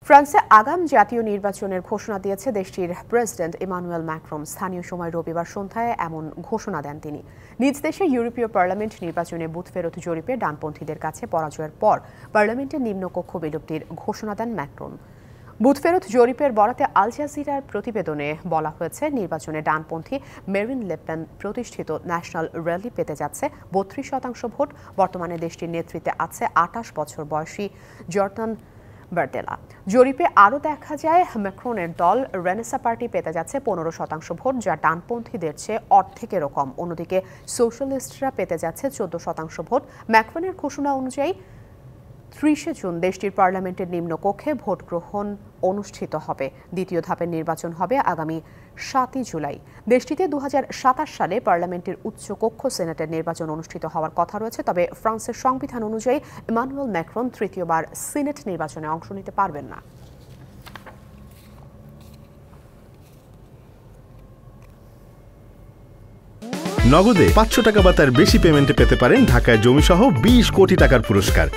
ফ্রান্সে আগাম জাতীয় নির্বাচনের ঘোষণা দিয়েছে দেশটির প্রেসিডেন্ট ইমানুয়েল ম্যাক্রন। স্থানীয় সময় রবিবার সন্ধ্যায় এমন ঘোষণা দেন তিনি। নিজ দেশে ইউরোপীয় পার্লামেন্ট নির্বাচনে বুথ ফেরত জরিপে ডানপন্থীদের কাছে পরাজয়ের পর পার্লামেন্টের নিম্নকক্ষ বিলুপ্তির ঘোষণা দেন ম্যাক্রন। বুথ ফেরত জরিপের বরাতে আল জাজিরার প্রতিবেদনে বলা হয়েছে, নির্বাচনে ডানপন্থী মেরিন লে পেন প্রতিষ্ঠিত ন্যাশনাল র্যালি পেতে যাচ্ছে ৩২% ভোট। বর্তমানে দেশটির নেতৃত্বে আছে ২৮ বছর বয়সী জর্দান বার্দেলা। জরিপে আরও দেখা যায়, ম্যাক্রনের দল রেনেসা পার্টি পেতে যাচ্ছে ১৫% ভোট, যা ডানপন্থীদের চেয়ে অর্ধেকেরও কম। অন্যদিকে সোশ্যালিস্টরা পেতে যাচ্ছে ১৪% ভোট। ম্যাক্রনের ঘোষণা অনুযায়ী ৩০ জুন দেশটির পার্লামেন্টের নিম্নকক্ষে ভোট গ্রহণ অনুষ্ঠিত হবে। দ্বিতীয় ধাপের নির্বাচন হবে আগামী ৭ জুলাই। দেশটিতে ২০২৭ সালে পার্লামেন্টের উচ্চকক্ষ সেনেটের নির্বাচন অনুষ্ঠিত হওয়ার কথা রয়েছে। তবে ফ্রান্সের সংবিধান অনুযায়ী ইমানুয়েল ম্যাক্রন তৃতীয়বার সিনেট নির্বাচনে অংশ নিতে পারবেন না। নগদে ৫০০ টাকা বা তার বেশি পেমেন্টে পেতে পারেন ঢাকায় জমিসহ ২০ কোটি টাকার পুরস্কার।